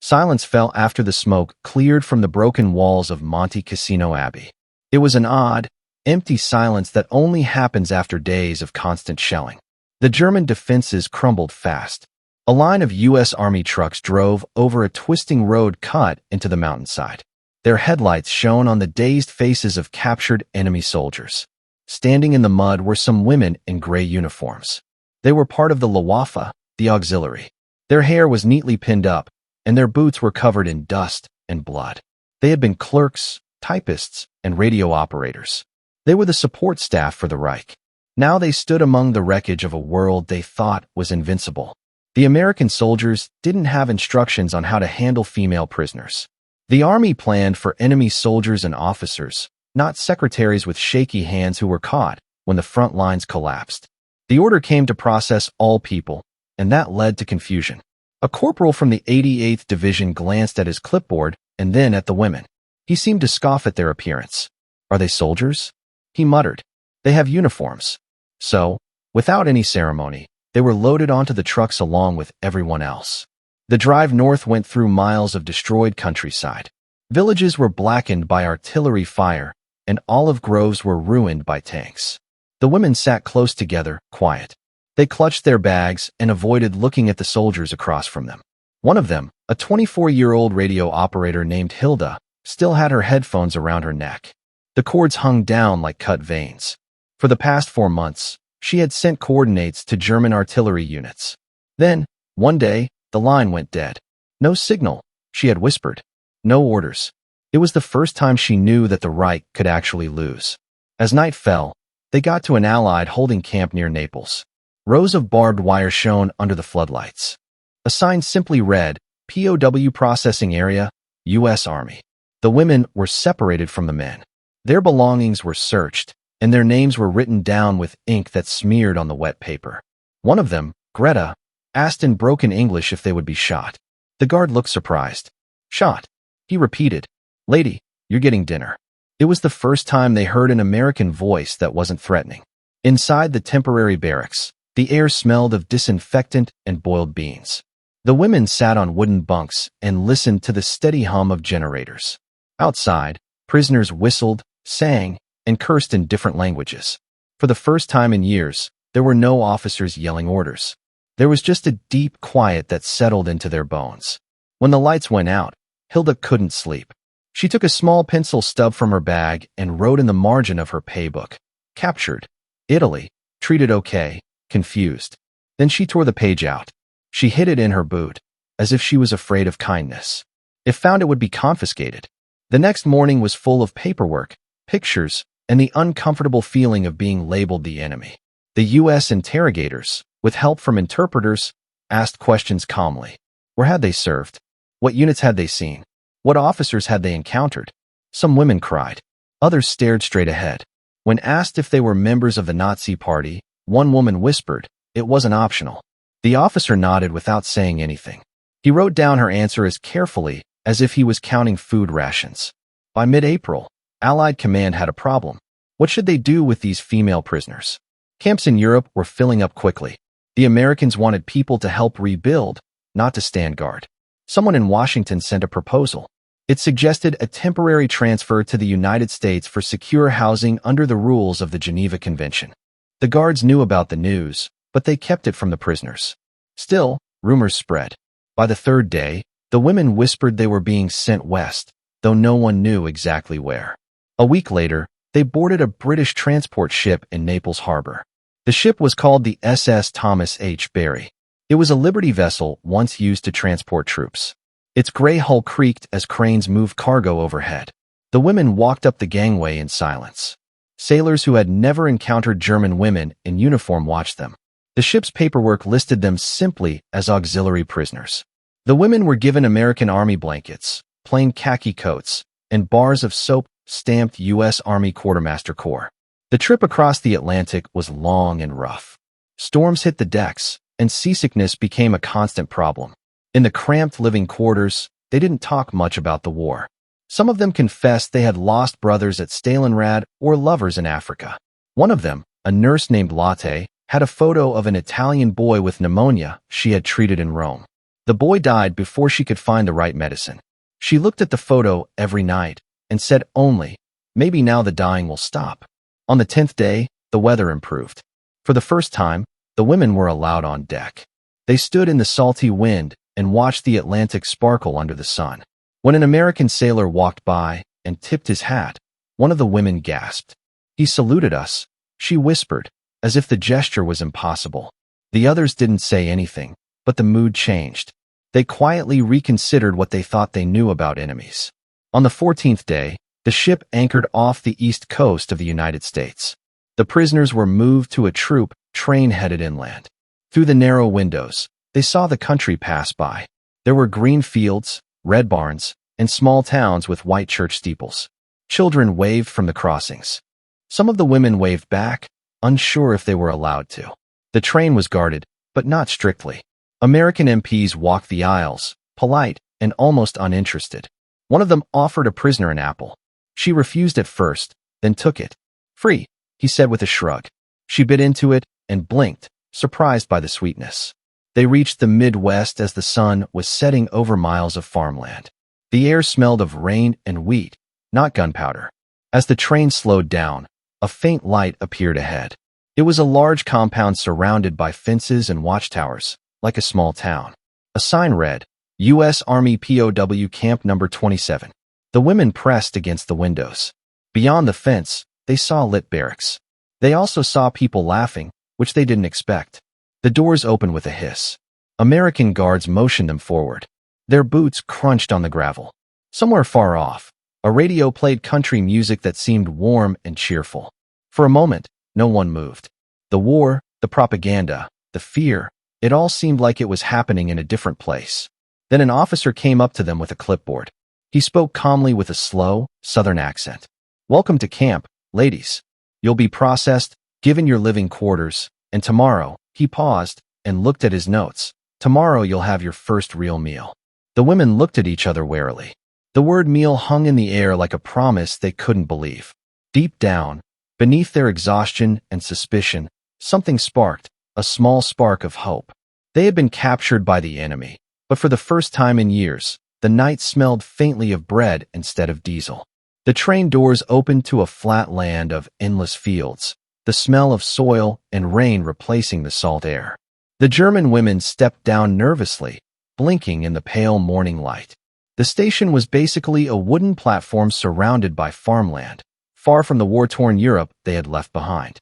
Silence fell after the smoke cleared from the broken walls of Monte Cassino Abbey. It was an odd, empty silence that only happens after days of constant shelling. The German defenses crumbled fast. A line of U.S. Army trucks drove over a twisting road cut into the mountainside. Their headlights shone on the dazed faces of captured enemy soldiers. Standing in the mud were some women in gray uniforms. They were part of the Luftwaffe, the Auxiliary. Their hair was neatly pinned up, and their boots were covered in dust and blood. They had been clerks, typists, and radio operators. They were the support staff for the Reich. Now they stood among the wreckage of a world they thought was invincible. The American soldiers didn't have instructions on how to handle female prisoners. The army planned for enemy soldiers and officers, not secretaries with shaky hands who were caught when the front lines collapsed. The order came to process all people, and that led to confusion. A corporal from the 88th Division glanced at his clipboard and then at the women. He seemed to scoff at their appearance. "Are they soldiers?" he muttered. "They have uniforms." So, without any ceremony, they were loaded onto the trucks along with everyone else. The drive north went through miles of destroyed countryside. Villages were blackened by artillery fire, and olive groves were ruined by tanks. The women sat close together, quiet. They clutched their bags and avoided looking at the soldiers across from them. One of them, a 24-year-old radio operator named Hilda, still had her headphones around her neck. The cords hung down like cut veins. For the past 4 months, she had sent coordinates to German artillery units. Then, one day, the line went dead. No signal, she had whispered. No orders. It was the first time she knew that the Reich could actually lose. As night fell, they got to an Allied holding camp near Naples. Rows of barbed wire shone under the floodlights. A sign simply read, "POW Processing Area, U.S. Army." The women were separated from the men. Their belongings were searched, and their names were written down with ink that smeared on the wet paper. One of them, Greta, asked in broken English if they would be shot. The guard looked surprised. "Shot?" he repeated. "Lady, you're getting dinner." It was the first time they heard an American voice that wasn't threatening. Inside the temporary barracks, the air smelled of disinfectant and boiled beans. The women sat on wooden bunks and listened to the steady hum of generators. Outside, prisoners whistled, sang, and cursed in different languages. For the first time in years, there were no officers yelling orders. There was just a deep quiet that settled into their bones. When the lights went out, Hilda couldn't sleep. She took a small pencil stub from her bag and wrote in the margin of her paybook, "Captured. Italy. Treated okay. Confused." Then she tore the page out. She hid it in her boot, as if she was afraid of kindness. If found, it would be confiscated. The next morning was full of paperwork, pictures, and the uncomfortable feeling of being labeled the enemy. The U.S. interrogators, with help from interpreters, asked questions calmly. Where had they served? What units had they seen? What officers had they encountered? Some women cried. Others stared straight ahead. When asked if they were members of the Nazi Party, one woman whispered, it wasn't optional. The officer nodded without saying anything. He wrote down her answer as carefully as if he was counting food rations. By mid-April, Allied command had a problem. What should they do with these female prisoners? Camps in Europe were filling up quickly. The Americans wanted people to help rebuild, not to stand guard. Someone in Washington sent a proposal. It suggested a temporary transfer to the United States for secure housing under the rules of the Geneva Convention. The guards knew about the news, but they kept it from the prisoners. Still, rumors spread. By the third day, the women whispered they were being sent west, though no one knew exactly where. A week later, they boarded a British transport ship in Naples Harbor. The ship was called the SS Thomas H. Barry. It was a Liberty vessel once used to transport troops. Its gray hull creaked as cranes moved cargo overhead. The women walked up the gangway in silence. Sailors who had never encountered German women in uniform watched them. The ship's paperwork listed them simply as auxiliary prisoners. The women were given American Army blankets, plain khaki coats, and bars of soap stamped U.S. Army Quartermaster Corps. The trip across the Atlantic was long and rough. Storms hit the decks, and seasickness became a constant problem. In the cramped living quarters, they didn't talk much about the war. Some of them confessed they had lost brothers at Stalingrad or lovers in Africa. One of them, a nurse named Lotte, had a photo of an Italian boy with pneumonia she had treated in Rome. The boy died before she could find the right medicine. She looked at the photo every night and said only, maybe now the dying will stop. On the 10th day, the weather improved. For the first time, the women were allowed on deck. They stood in the salty wind and watched the Atlantic sparkle under the sun. When an American sailor walked by and tipped his hat, one of the women gasped. "He saluted us," she whispered, as if the gesture was impossible. The others didn't say anything, but the mood changed. They quietly reconsidered what they thought they knew about enemies. On the 14th day, the ship anchored off the east coast of the United States. The prisoners were moved to a troop train headed inland. Through the narrow windows, they saw the country pass by. There were green fields, red barns, and small towns with white church steeples. Children waved from the crossings. Some of the women waved back, unsure if they were allowed to. The train was guarded, but not strictly. American MPs walked the aisles, polite and almost uninterested. One of them offered a prisoner an apple. She refused at first, then took it. "Free," he said with a shrug. She bit into it and blinked, surprised by the sweetness. They reached the Midwest as the sun was setting over miles of farmland. The air smelled of rain and wheat, not gunpowder. As the train slowed down, a faint light appeared ahead. It was a large compound surrounded by fences and watchtowers, like a small town. A sign read, U.S. Army POW Camp No. 27. The women pressed against the windows. Beyond the fence, they saw lit barracks. They also saw people laughing, which they didn't expect. The doors opened with a hiss. American guards motioned them forward. Their boots crunched on the gravel. Somewhere far off, a radio played country music that seemed warm and cheerful. For a moment, no one moved. The war, the propaganda, the fear, it all seemed like it was happening in a different place. Then an officer came up to them with a clipboard. He spoke calmly with a slow, southern accent. "Welcome to camp, ladies. You'll be processed, given your living quarters, and tomorrow," he paused and looked at his notes, "tomorrow you'll have your first real meal." The women looked at each other warily. The word meal hung in the air like a promise they couldn't believe. Deep down, beneath their exhaustion and suspicion, something sparked, a small spark of hope. They had been captured by the enemy, but for the first time in years, the night smelled faintly of bread instead of diesel. The train doors opened to a flat land of endless fields, the smell of soil and rain replacing the salt air. The German women stepped down nervously, blinking in the pale morning light. The station was basically a wooden platform surrounded by farmland, far from the war-torn Europe they had left behind.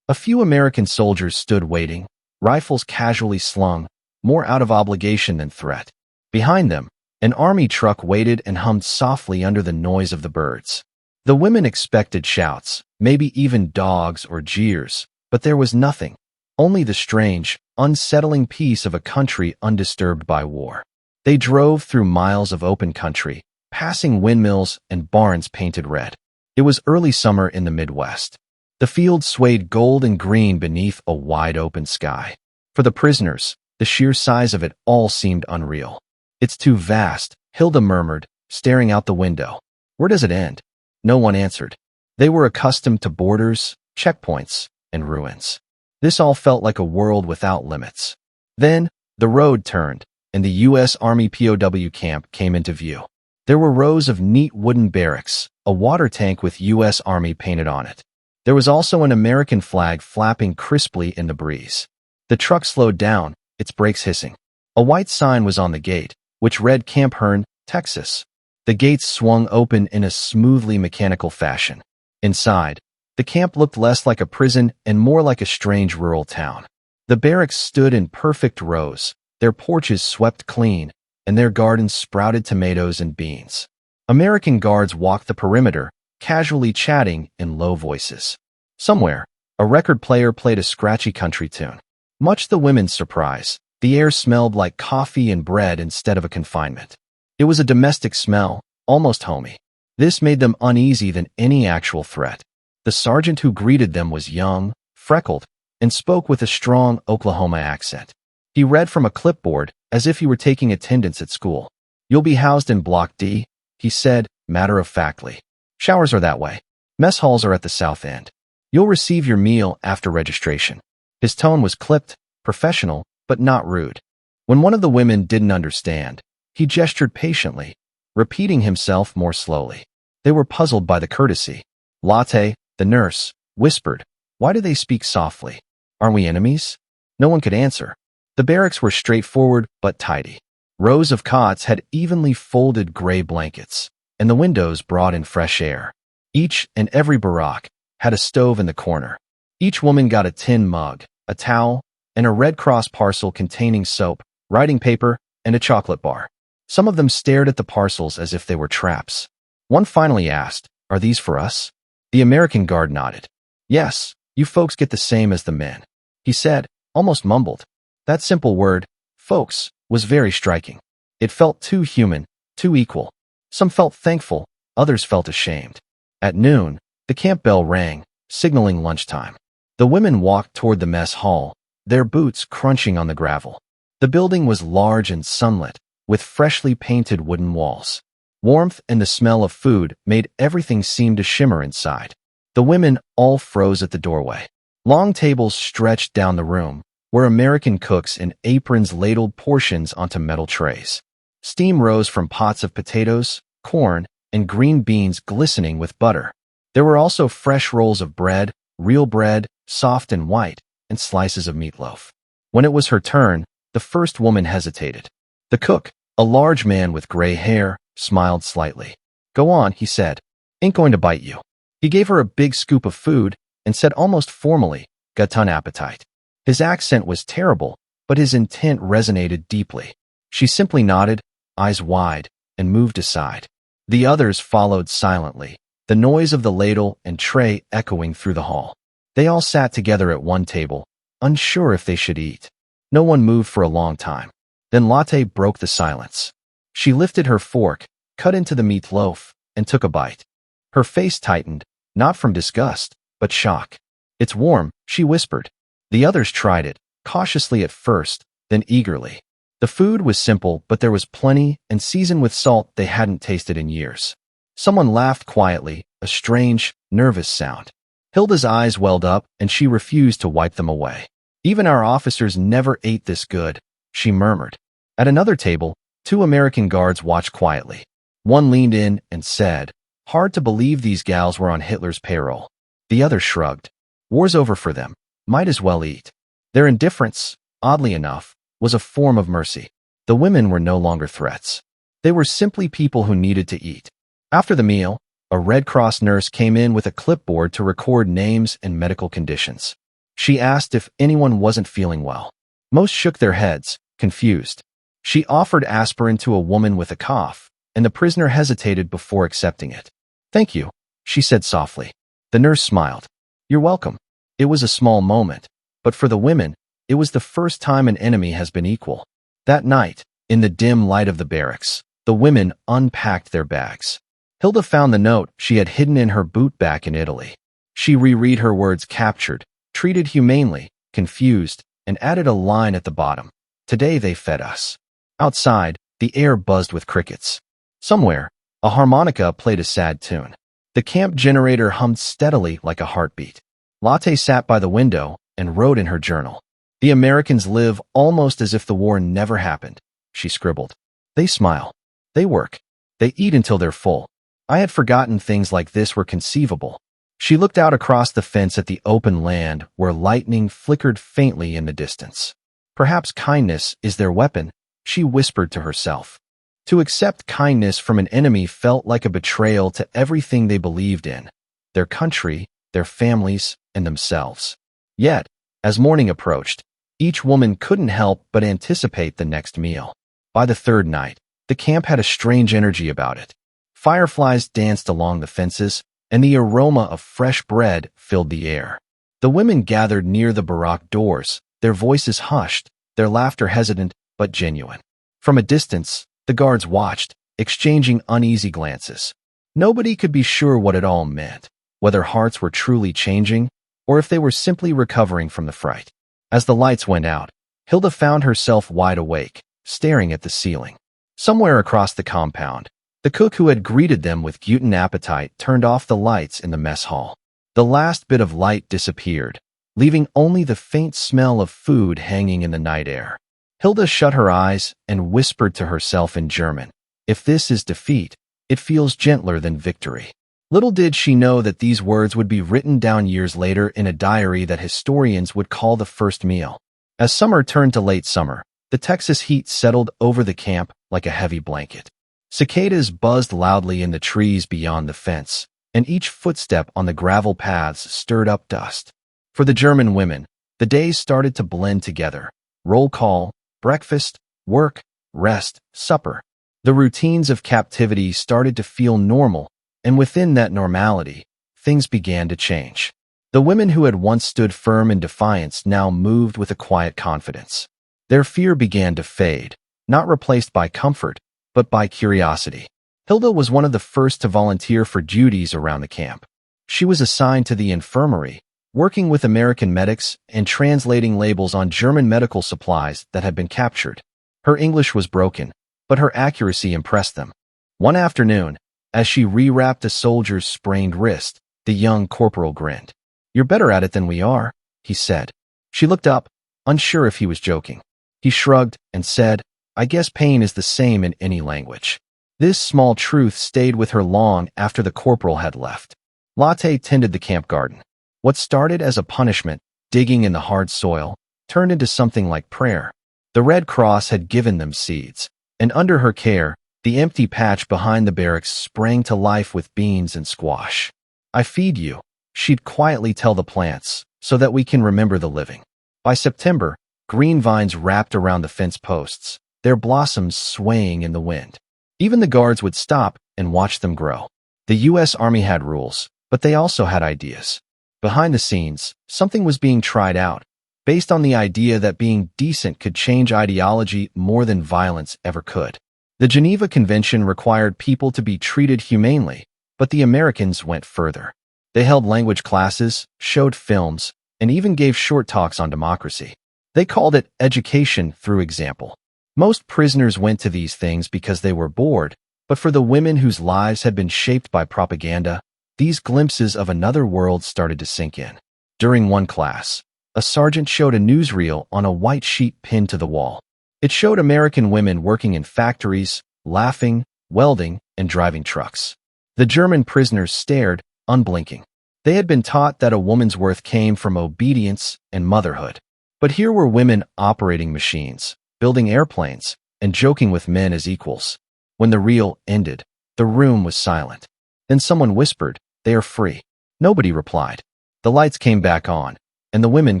A few American soldiers stood waiting, rifles casually slung, more out of obligation than threat. Behind them, an army truck waited and hummed softly under the noise of the birds. The women expected shouts, maybe even dogs or jeers, but there was nothing, only the strange, unsettling peace of a country undisturbed by war. They drove through miles of open country, passing windmills and barns painted red. It was early summer in the Midwest. The fields swayed gold and green beneath a wide-open sky. For the prisoners, the sheer size of it all seemed unreal. "It's too vast," Hilda murmured, staring out the window. "Where does it end?" No one answered. They were accustomed to borders, checkpoints, and ruins. This all felt like a world without limits. Then, the road turned, and the U.S. Army POW camp came into view. There were rows of neat wooden barracks, a water tank with U.S. Army painted on it. There was also an American flag flapping crisply in the breeze. The truck slowed down, its brakes hissing. A white sign was on the gate, which read Camp Hearn, Texas. The gates swung open in a smoothly mechanical fashion. Inside, the camp looked less like a prison and more like a strange rural town. The barracks stood in perfect rows, their porches swept clean, and their gardens sprouted tomatoes and beans. American guards walked the perimeter, casually chatting in low voices. Somewhere, a record player played a scratchy country tune. Much to the women's surprise, the air smelled like coffee and bread instead of a confinement. It was a domestic smell, almost homey. This made them uneasy than any actual threat. The sergeant who greeted them was young, freckled, and spoke with a strong Oklahoma accent. He read from a clipboard as if he were taking attendance at school. "You'll be housed in Block D," he said, matter-of-factly. "Showers are that way. Mess halls are at the south end. You'll receive your meal after registration." His tone was clipped, professional, but not rude. When one of the women didn't understand, he gestured patiently, repeating himself more slowly. They were puzzled by the courtesy. Latte, the nurse, whispered, "Why do they speak softly? Aren't we enemies?" No one could answer. The barracks were straightforward but tidy. Rows of cots had evenly folded gray blankets, and the windows brought in fresh air. Each and every barack had a stove in the corner. Each woman got a tin mug, a towel, and a Red Cross parcel containing soap, writing paper, and a chocolate bar. Some of them stared at the parcels as if they were traps. One finally asked, "Are these for us?" The American guard nodded. "Yes, you folks get the same as the men," he said, almost mumbled. That simple word, folks, was very striking. It felt too human, too equal. Some felt thankful, others felt ashamed. At noon, the camp bell rang, signaling lunchtime. The women walked toward the mess hall, their boots crunching on the gravel. The building was large and sunlit, with freshly painted wooden walls. Warmth and the smell of food made everything seem to shimmer inside. The women all froze at the doorway. Long tables stretched down the room, where American cooks in aprons ladled portions onto metal trays. Steam rose from pots of potatoes, corn, and green beans glistening with butter. There were also fresh rolls of bread, real bread, soft and white, and slices of meatloaf. When it was her turn, the first woman hesitated. The cook, a large man with gray hair, smiled slightly. "Go on," he said. "Ain't going to bite you." He gave her a big scoop of food and said almost formally, "Got ton appetite." His accent was terrible, but his intent resonated deeply. She simply nodded, eyes wide, and moved aside. The others followed silently, the noise of the ladle and tray echoing through the hall. They all sat together at one table, unsure if they should eat. No one moved for a long time. Then Latte broke the silence. She lifted her fork, cut into the meatloaf, and took a bite. Her face tightened, not from disgust, but shock. "It's warm," she whispered. The others tried it, cautiously at first, then eagerly. The food was simple, but there was plenty and seasoned with salt they hadn't tasted in years. Someone laughed quietly, a strange, nervous sound. Hilda's eyes welled up, and she refused to wipe them away. "Even our officers never ate this good," she murmured. At another table, two American guards watched quietly. One leaned in and said, "Hard to believe these gals were on Hitler's payroll." The other shrugged. "War's over for them. Might as well eat." Their indifference, oddly enough, was a form of mercy. The women were no longer threats. They were simply people who needed to eat. After the meal, a Red Cross nurse came in with a clipboard to record names and medical conditions. She asked if anyone wasn't feeling well. Most shook their heads, confused. She offered aspirin to a woman with a cough, and the prisoner hesitated before accepting it. "Thank you," she said softly. The nurse smiled. "You're welcome." It was a small moment, but for the women, it was the first time an enemy has been equal. That night, in the dim light of the barracks, the women unpacked their bags. Hilda found the note she had hidden in her boot back in Italy. She reread her words: captured, treated humanely, confused, and added a line at the bottom. "Today they fed us." Outside, the air buzzed with crickets. Somewhere, a harmonica played a sad tune. The camp generator hummed steadily like a heartbeat. Latte sat by the window and wrote in her journal. "The Americans live almost as if the war never happened," she scribbled. "They smile. They work. They eat until they're full. I had forgotten things like this were conceivable." She looked out across the fence at the open land where lightning flickered faintly in the distance. "Perhaps kindness is their weapon," she whispered to herself. To accept kindness from an enemy felt like a betrayal to everything they believed in, their country, their families, and themselves. Yet, as morning approached, each woman couldn't help but anticipate the next meal. By the third night, the camp had a strange energy about it. Fireflies danced along the fences, and the aroma of fresh bread filled the air. The women gathered near the barack doors, their voices hushed, their laughter hesitant but genuine. From a distance, the guards watched, exchanging uneasy glances. Nobody could be sure what it all meant, whether hearts were truly changing or if they were simply recovering from the fright. As the lights went out, Hilda found herself wide awake, staring at the ceiling. Somewhere across the compound, the cook who had greeted them with gluten appetite turned off the lights in the mess hall. The last bit of light disappeared, leaving only the faint smell of food hanging in the night air. Hilda shut her eyes and whispered to herself in German, "If this is defeat, it feels gentler than victory." Little did she know that these words would be written down years later in a diary that historians would call the first meal. As summer turned to late summer, the Texas heat settled over the camp like a heavy blanket. Cicadas buzzed loudly in the trees beyond the fence, and each footstep on the gravel paths stirred up dust. For the German women, the days started to blend together. Roll call, breakfast, work, rest, supper. The routines of captivity started to feel normal, and within that normality, things began to change. The women who had once stood firm in defiance now moved with a quiet confidence. Their fear began to fade, not replaced by comfort, but by curiosity. Hilda was one of the first to volunteer for duties around the camp. She was assigned to the infirmary, working with American medics and translating labels on German medical supplies that had been captured. Her English was broken, but her accuracy impressed them. One afternoon, as she rewrapped a soldier's sprained wrist, the young corporal grinned. "You're better at it than we are," he said. She looked up, unsure if he was joking. He shrugged and said, "I guess pain is the same in any language." This small truth stayed with her long after the corporal had left. Latte tended the camp garden. What started as a punishment, digging in the hard soil, turned into something like prayer. The Red Cross had given them seeds, and under her care, the empty patch behind the barracks sprang to life with beans and squash. "I feed you," she'd quietly tell the plants, "so that we can remember the living." By September, green vines wrapped around the fence posts, their blossoms swaying in the wind. Even the guards would stop and watch them grow. The U.S. Army had rules, but they also had ideas. Behind the scenes, something was being tried out, based on the idea that being decent could change ideology more than violence ever could. The Geneva Convention required people to be treated humanely, but the Americans went further. They held language classes, showed films, and even gave short talks on democracy. They called it education through example. Most prisoners went to these things because they were bored, but for the women whose lives had been shaped by propaganda, these glimpses of another world started to sink in. During one class, a sergeant showed a newsreel on a white sheet pinned to the wall. It showed American women working in factories, laughing, welding, and driving trucks. The German prisoners stared, unblinking. They had been taught that a woman's worth came from obedience and motherhood. But here were women operating machines, building airplanes, and joking with men as equals. When the reel ended, the room was silent. Then someone whispered, "They are free." Nobody replied. The lights came back on, and the women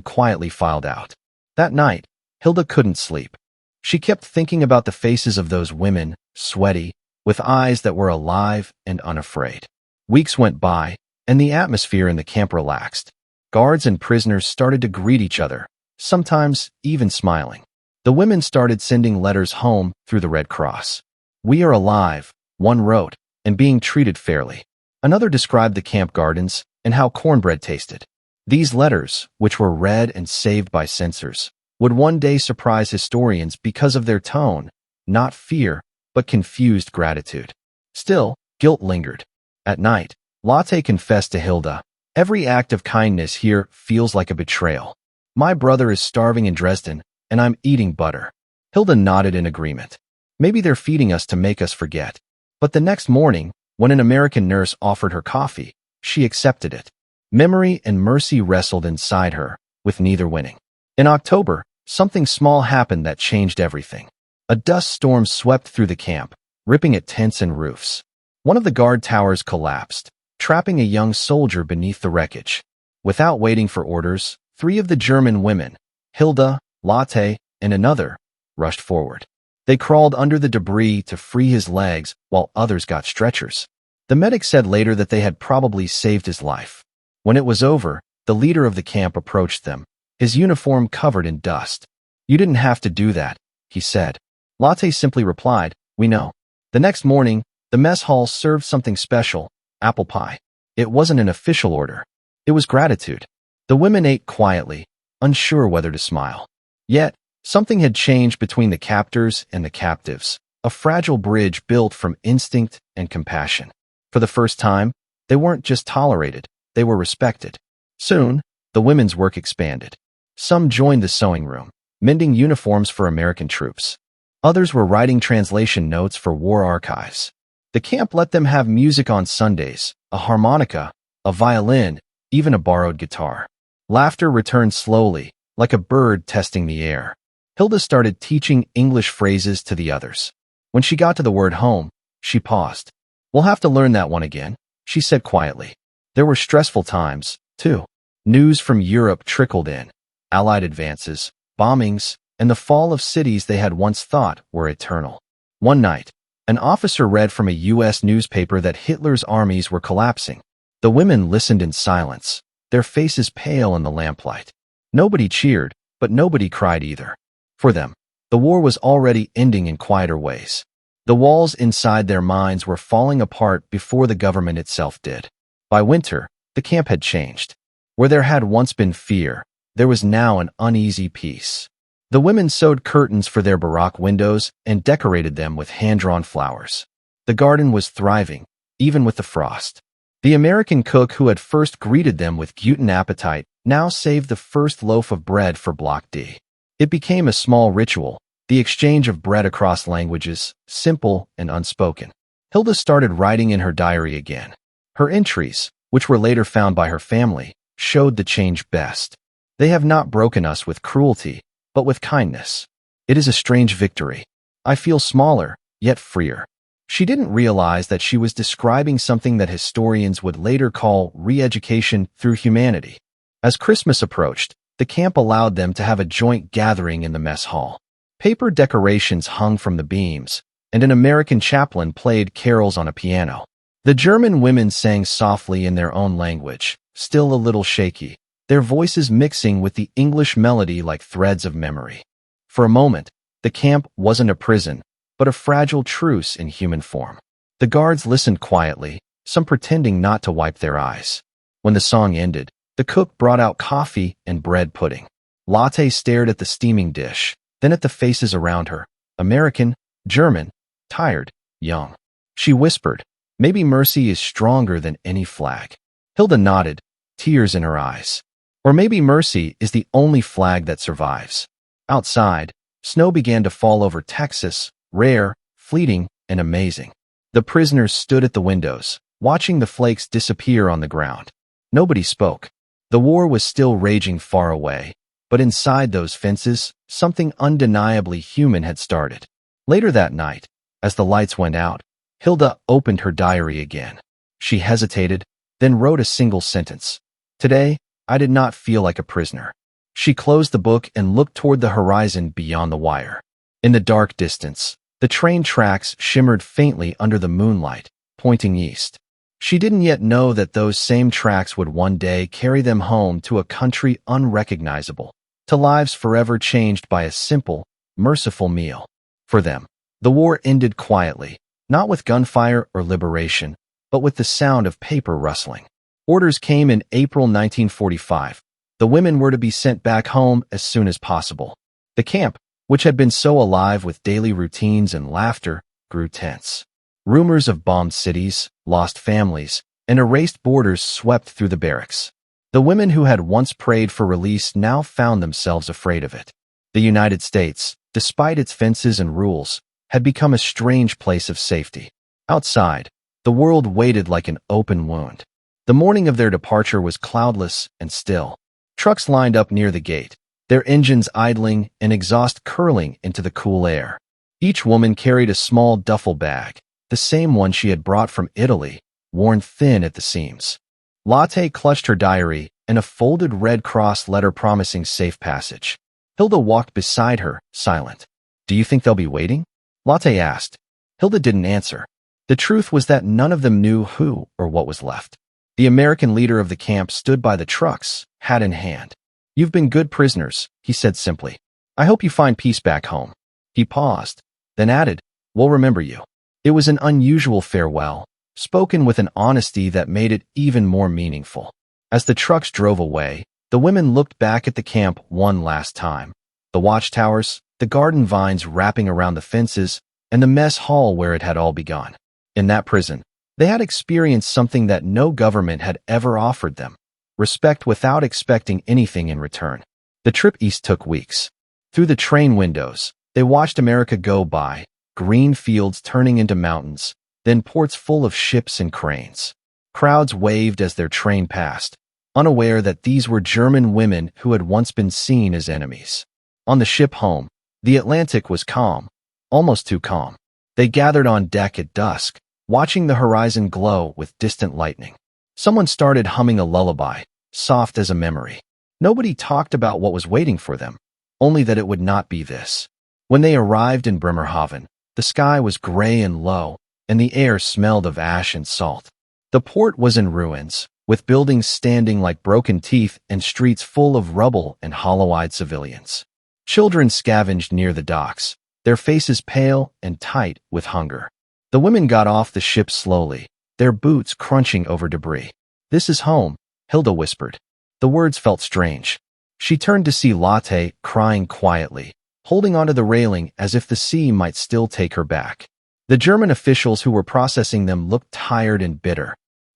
quietly filed out. That night, Hilda couldn't sleep. She kept thinking about the faces of those women, sweaty, with eyes that were alive and unafraid. Weeks went by, and the atmosphere in the camp relaxed. Guards and prisoners started to greet each other, sometimes even smiling. The women started sending letters home through the Red Cross. "We are alive," one wrote, "and being treated fairly." Another described the camp gardens and how cornbread tasted. These letters, which were read and saved by censors, would one day surprise historians because of their tone, not fear, but confused gratitude. Still, guilt lingered. At night, Latte confessed to Hilda, "Every act of kindness here feels like a betrayal. My brother is starving in Dresden, and I'm eating butter." Hilda nodded in agreement. "Maybe they're feeding us to make us forget." But the next morning, when an American nurse offered her coffee, she accepted it. Memory and mercy wrestled inside her, with neither winning. In October, something small happened that changed everything. A dust storm swept through the camp, ripping at tents and roofs. One of the guard towers collapsed, trapping a young soldier beneath the wreckage. Without waiting for orders, 3 of the German women, Hilda, Latte, and another, rushed forward. They crawled under the debris to free his legs while others got stretchers. The medic said later that they had probably saved his life. When it was over, the leader of the camp approached them, his uniform covered in dust. "You didn't have to do that," he said. Latte simply replied, "We know." The next morning, the mess hall served something special, apple pie. It wasn't an official order. It was gratitude. The women ate quietly, unsure whether to smile. Yet, something had changed between the captors and the captives, a fragile bridge built from instinct and compassion. For the first time, they weren't just tolerated, they were respected. Soon, the women's work expanded. Some joined the sewing room. mending uniforms for American troops. Others were writing translation notes for war archives. The camp let them have music on Sundays, a harmonica, a violin, even a borrowed guitar. Laughter returned slowly, like a bird testing the air. Hilda started teaching English phrases to the others. When she got to the word home, she paused. "We'll have to learn that one again," she said quietly. There were stressful times, too. News from Europe trickled in. Allied advances, bombings, and the fall of cities they had once thought were eternal. One night, an officer read from a U.S. newspaper that Hitler's armies were collapsing. The women listened in silence, their faces pale in the lamplight. Nobody cheered, but nobody cried either. For them, the war was already ending in quieter ways. The walls inside their minds were falling apart before the government itself did. By winter, the camp had changed. Where there had once been fear, there was now an uneasy peace. The women sewed curtains for their Baroque windows and decorated them with hand-drawn flowers. The garden was thriving, even with the frost. The American cook who had first greeted them with gluten appetite now saved the first loaf of bread for Block D. It became a small ritual, the exchange of bread across languages, simple and unspoken. Hilda started writing in her diary again. Her entries, which were later found by her family, showed the change best. "They have not broken us with cruelty, but with kindness. It is a strange victory. I feel smaller, yet freer." She didn't realize that she was describing something that historians would later call re-education through humanity. As Christmas approached, the camp allowed them to have a joint gathering in the mess hall. Paper decorations hung from the beams, and an American chaplain played carols on a piano. The German women sang softly in their own language, still a little shaky, their voices mixing with the English melody like threads of memory. For a moment, the camp wasn't a prison, but a fragile truce in human form. The guards listened quietly, some pretending not to wipe their eyes. When the song ended, the cook brought out coffee and bread pudding. Latte stared at the steaming dish, then at the faces around her, American, German, tired, young. She whispered, "Maybe mercy is stronger than any flag." Hilda nodded, tears in her eyes. Or maybe mercy is the only flag that survives. Outside, snow began to fall over Texas, rare, fleeting, and amazing. The prisoners stood at the windows, watching the flakes disappear on the ground. Nobody spoke. The war was still raging far away, but inside those fences, something undeniably human had started. Later that night, as the lights went out, Hilda opened her diary again. She hesitated, then wrote a single sentence. "Today, I did not feel like a prisoner." She closed the book and looked toward the horizon beyond the wire. In the dark distance, the train tracks shimmered faintly under the moonlight, pointing east. She didn't yet know that those same tracks would one day carry them home to a country unrecognizable, to lives forever changed by a simple, merciful meal. For them, the war ended quietly, not with gunfire or liberation, but with the sound of paper rustling. Orders came in April 1945. The women were to be sent back home as soon as possible. The camp, which had been so alive with daily routines and laughter, grew tense. Rumors of bombed cities, lost families, and erased borders swept through the barracks. The women who had once prayed for release now found themselves afraid of it. The United States, despite its fences and rules, had become a strange place of safety. Outside, the world waited like an open wound. The morning of their departure was cloudless and still. Trucks lined up near the gate, their engines idling and exhaust curling into the cool air. Each woman carried a small duffel bag, the same one she had brought from Italy, worn thin at the seams. Latte clutched her diary and a folded Red Cross letter promising safe passage. Hilda walked beside her, silent. "Do you think they'll be waiting?" Latte asked. Hilda didn't answer. The truth was that none of them knew who or what was left. The American leader of the camp stood by the trucks, hat in hand. "You've been good prisoners," he said simply. "I hope you find peace back home." He paused, then added, "We'll remember you." It was an unusual farewell, spoken with an honesty that made it even more meaningful. As the trucks drove away, the women looked back at the camp one last time. The watchtowers, the garden vines wrapping around the fences, and the mess hall where it had all begun. In that prison, they had experienced something that no government had ever offered them: respect without expecting anything in return. The trip east took weeks. Through the train windows, they watched America go by, green fields turning into mountains, then ports full of ships and cranes. Crowds waved as their train passed, unaware that these were German women who had once been seen as enemies. On the ship home, the Atlantic was calm, almost too calm. They gathered on deck at dusk, watching the horizon glow with distant lightning. Someone started humming a lullaby, soft as a memory. Nobody talked about what was waiting for them, only that it would not be this. When they arrived in Bremerhaven, the sky was gray and low, and the air smelled of ash and salt. The port was in ruins, with buildings standing like broken teeth and streets full of rubble and hollow-eyed civilians. Children scavenged near the docks, their faces pale and tight with hunger. The women got off the ship slowly, their boots crunching over debris. "This is home," Hilda whispered. The words felt strange. She turned to see Lotte crying quietly, holding onto the railing as if the sea might still take her back. The German officials who were processing them looked tired and bitter.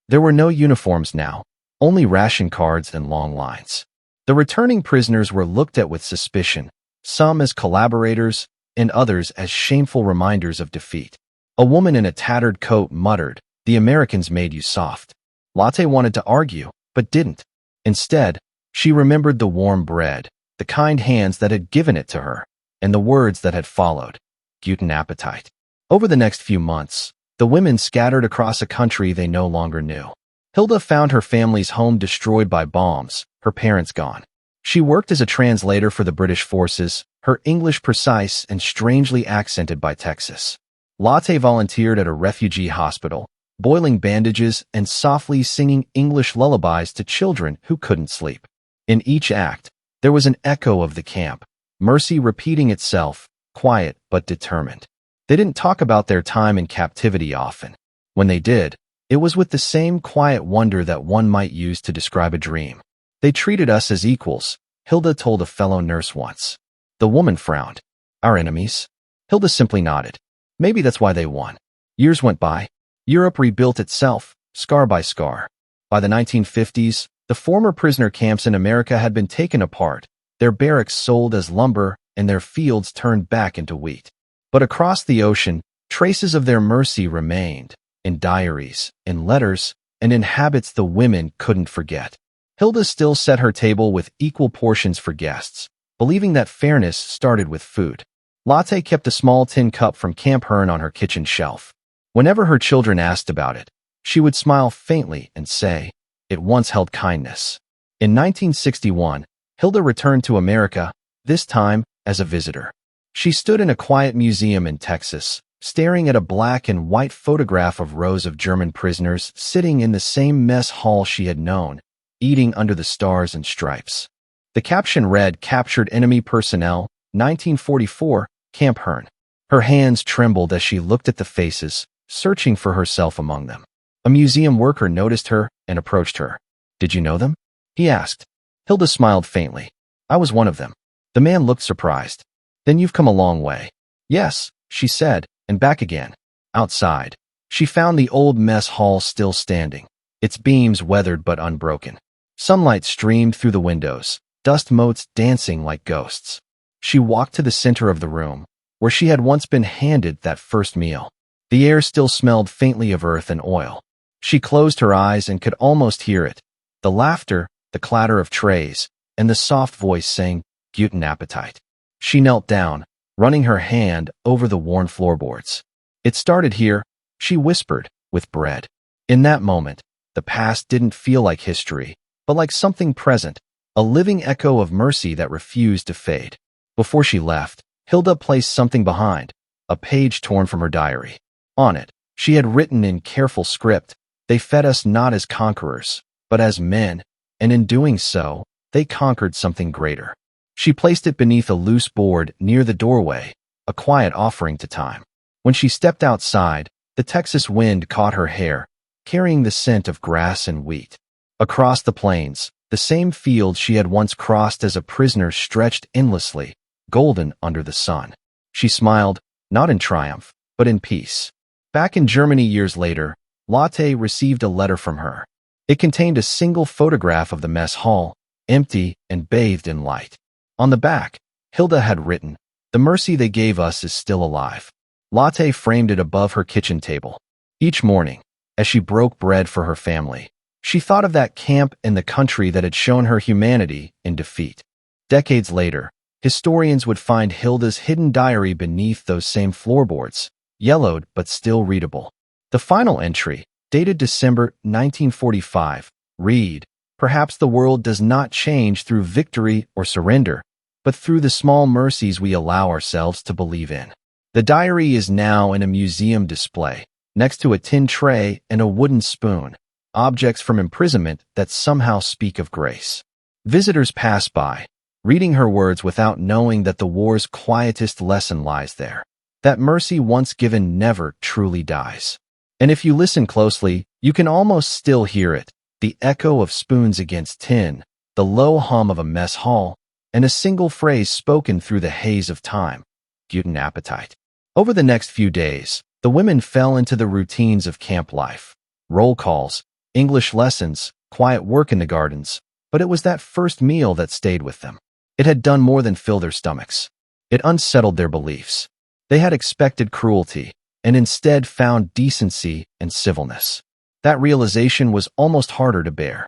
There were no uniforms now, only ration cards and long lines. The returning prisoners were looked at with suspicion, some as collaborators and others as shameful reminders of defeat. A woman in a tattered coat muttered, "The Americans made you soft." Lotte wanted to argue, but didn't. Instead, she remembered the warm bread, the kind hands that had given it to her, and the words that had followed. Guten Appetit. Over the next few months, the women scattered across a country they no longer knew. Hilda found her family's home destroyed by bombs, her parents gone. She worked as a translator for the British forces, her English precise and strangely accented by Texas. Lotte volunteered at a refugee hospital, boiling bandages and softly singing English lullabies to children who couldn't sleep. In each act, there was an echo of the camp, mercy repeating itself, quiet but determined. They didn't talk about their time in captivity often. When they did, it was with the same quiet wonder that one might use to describe a dream. "They treated us as equals," Hilda told a fellow nurse once. The woman frowned. "Our enemies?" Hilda simply nodded. "Maybe that's why they won." Years went by. Europe rebuilt itself, scar by scar. By the 1950s, the former prisoner camps in America had been taken apart, their barracks sold as lumber, and their fields turned back into wheat. But across the ocean, traces of their mercy remained, in diaries, in letters, and in habits the women couldn't forget. Hilda still set her table with equal portions for guests, believing that fairness started with food. Lotte kept a small tin cup from Camp Hearn on her kitchen shelf. Whenever her children asked about it, she would smile faintly and say, "It once held kindness." In 1961, Hilda returned to America, this time as a visitor. She stood in a quiet museum in Texas, staring at a black and white photograph of rows of German prisoners sitting in the same mess hall she had known, eating under the stars and stripes. The caption read, "Captured Enemy Personnel, 1944, Camp Hearn." Her hands trembled as she looked at the faces, searching for herself among them. A museum worker noticed her and approached her. "Did you know them?" he asked. Hilda smiled faintly. "I was one of them." The man looked surprised. "Then you've come a long way." "Yes," she said, and back again. Outside, she found the old mess hall still standing, its beams weathered but unbroken. Sunlight streamed through the windows, dust motes dancing like ghosts. She walked to the center of the room, where she had once been handed that first meal. The air still smelled faintly of earth and oil. She closed her eyes and could almost hear it, the laughter, the clatter of trays, and the soft voice saying, "Guten Appetit." She knelt down, running her hand over the worn floorboards. "It started here," she whispered, "with bread." In that moment, the past didn't feel like history, but like something present, a living echo of mercy that refused to fade. Before she left, Hilda placed something behind, a page torn from her diary. On it, she had written in careful script, "They fed us not as conquerors, but as men, and in doing so, they conquered something greater." She placed it beneath a loose board near the doorway, a quiet offering to time. When she stepped outside, the Texas wind caught her hair, carrying the scent of grass and wheat. Across the plains, the same fields she had once crossed as a prisoner stretched endlessly, golden under the sun. She smiled, not in triumph, but in peace. Back in Germany years later, Lotte received a letter from her. It contained a single photograph of the mess hall, empty and bathed in light. On the back, Hilda had written, "The mercy they gave us is still alive." Latte framed it above her kitchen table. Each morning, as she broke bread for her family, she thought of that camp and the country that had shown her humanity in defeat. Decades later, historians would find Hilda's hidden diary beneath those same floorboards, yellowed but still readable. The final entry, dated December 1945, read, "Perhaps the world does not change through victory or surrender, but through the small mercies we allow ourselves to believe in." The diary is now in a museum display, next to a tin tray and a wooden spoon, objects from imprisonment that somehow speak of grace. Visitors pass by, reading her words without knowing that the war's quietest lesson lies there, that mercy once given never truly dies. And if you listen closely, you can almost still hear it, the echo of spoons against tin, the low hum of a mess hall, and a single phrase spoken through the haze of time, "Guten Appetit." Over the next few days, the women fell into the routines of camp life. Roll calls, English lessons, quiet work in the gardens, but it was that first meal that stayed with them. It had done more than fill their stomachs. It unsettled their beliefs. They had expected cruelty, and instead found decency and civilness. That realization was almost harder to bear.